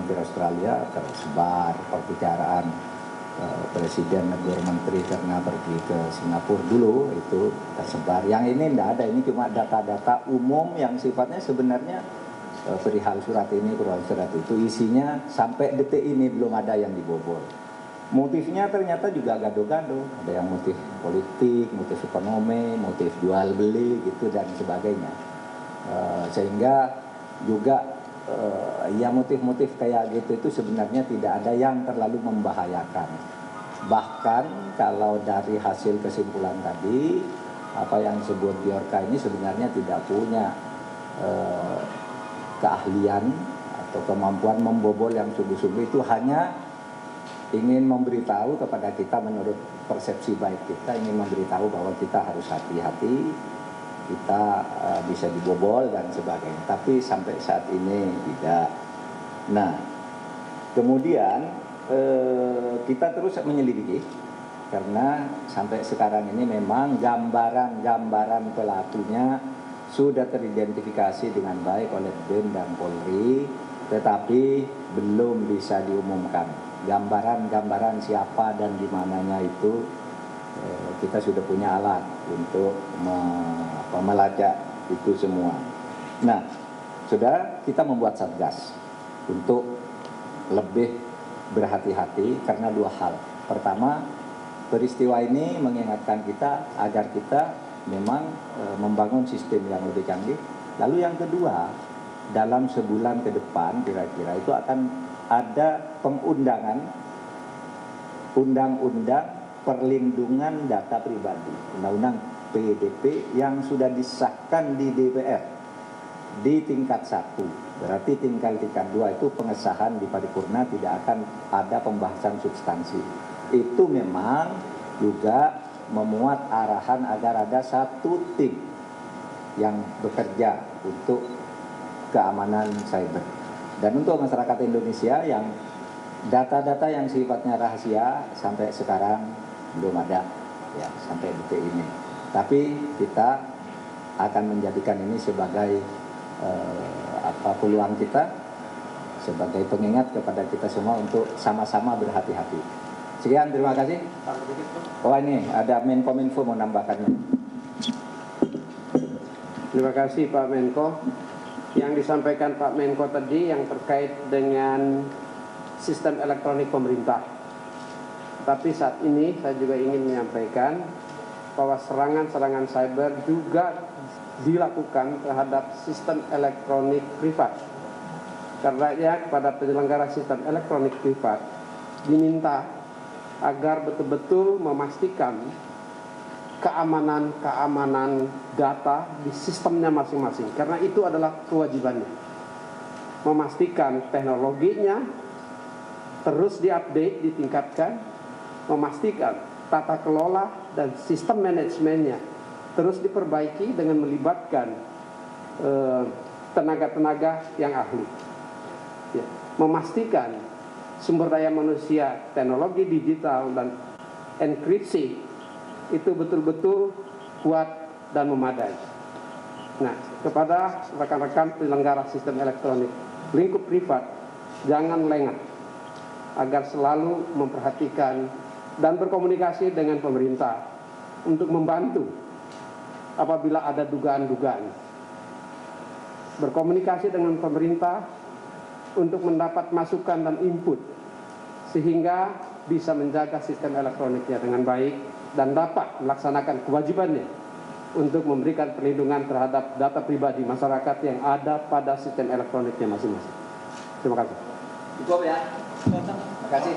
hampir Australia, tersebar perbicaraan Presiden negur menteri karena pergi ke Singapura dulu, itu tersebar. Yang ini tidak ada, ini cuma data-data umum yang sifatnya sebenarnya perihal surat ini, perihal surat itu, isinya sampai detik ini belum ada yang dibobol. Motifnya ternyata juga gado-gado, ada yang motif politik, motif ekonomi, motif jual beli gitu dan sebagainya. Sehingga juga ya motif-motif kayak gitu itu sebenarnya tidak ada yang terlalu membahayakan. Bahkan kalau dari hasil kesimpulan tadi, apa yang disebut Bjorka ini sebenarnya tidak punya keahlian atau kemampuan membobol yang sungguh-sungguh, itu hanya ingin memberitahu kepada kita menurut persepsi baik kita, ingin memberitahu bahwa kita harus hati-hati, kita bisa dibobol dan sebagainya. Tapi sampai saat ini tidak. Nah, kemudian kita terus menyelidiki karena sampai sekarang ini memang gambaran pelakunya sudah teridentifikasi dengan baik oleh BEM dan Polri, tetapi belum bisa diumumkan. Gambaran siapa dan di mananya itu kita sudah punya alat untuk melacak itu semua. Nah, saudara, kita membuat satgas untuk lebih berhati-hati karena dua hal. Pertama, peristiwa ini mengingatkan kita agar kita memang membangun sistem yang lebih canggih. Lalu yang kedua, dalam sebulan ke depan kira-kira itu akan ada pengundangan undang-undang perlindungan data pribadi, undang-undang PDP yang sudah disahkan di DPR di tingkat 1. Berarti tingkat 2 itu pengesahan di paripurna, tidak akan ada pembahasan substansi. Itu memang juga memuat arahan agar ada satu tim yang bekerja untuk keamanan cyber. Dan untuk masyarakat Indonesia yang data-data yang sifatnya rahasia sampai sekarang belum ada, ya, sampai detik ini. Tapi kita akan menjadikan ini sebagai peluang kita, sebagai pengingat kepada kita semua untuk sama-sama berhati-hati. Sekian, terima kasih. Oh, ini ada Menkominfo mau nambahkannya. Terima kasih Pak Menko. Yang disampaikan Pak Menko tadi yang terkait dengan sistem elektronik pemerintah. Tapi saat ini saya juga ingin menyampaikan bahwa serangan-serangan cyber juga dilakukan terhadap sistem elektronik privat. Karena kepada penyelenggara sistem elektronik privat diminta agar betul-betul memastikan keamanan data di sistemnya masing-masing. Karena itu adalah kewajibannya. Memastikan teknologinya terus diupdate, ditingkatkan, memastikan tata kelola dan sistem manajemennya terus diperbaiki dengan melibatkan tenaga-tenaga yang ahli. Ya, memastikan sumber daya manusia, teknologi digital dan enkripsi itu betul-betul kuat dan memadai. Nah, kepada rekan-rekan penyelenggara sistem elektronik lingkup privat, jangan lengah agar selalu memperhatikan dan berkomunikasi dengan pemerintah untuk membantu apabila ada dugaan-dugaan. Berkomunikasi dengan pemerintah untuk mendapat masukan dan input sehingga bisa menjaga sistem elektroniknya dengan baik dan dapat melaksanakan kewajibannya untuk memberikan perlindungan terhadap data pribadi masyarakat yang ada pada sistem elektroniknya masing-masing. Terima kasih. Cukup ya. Terima kasih.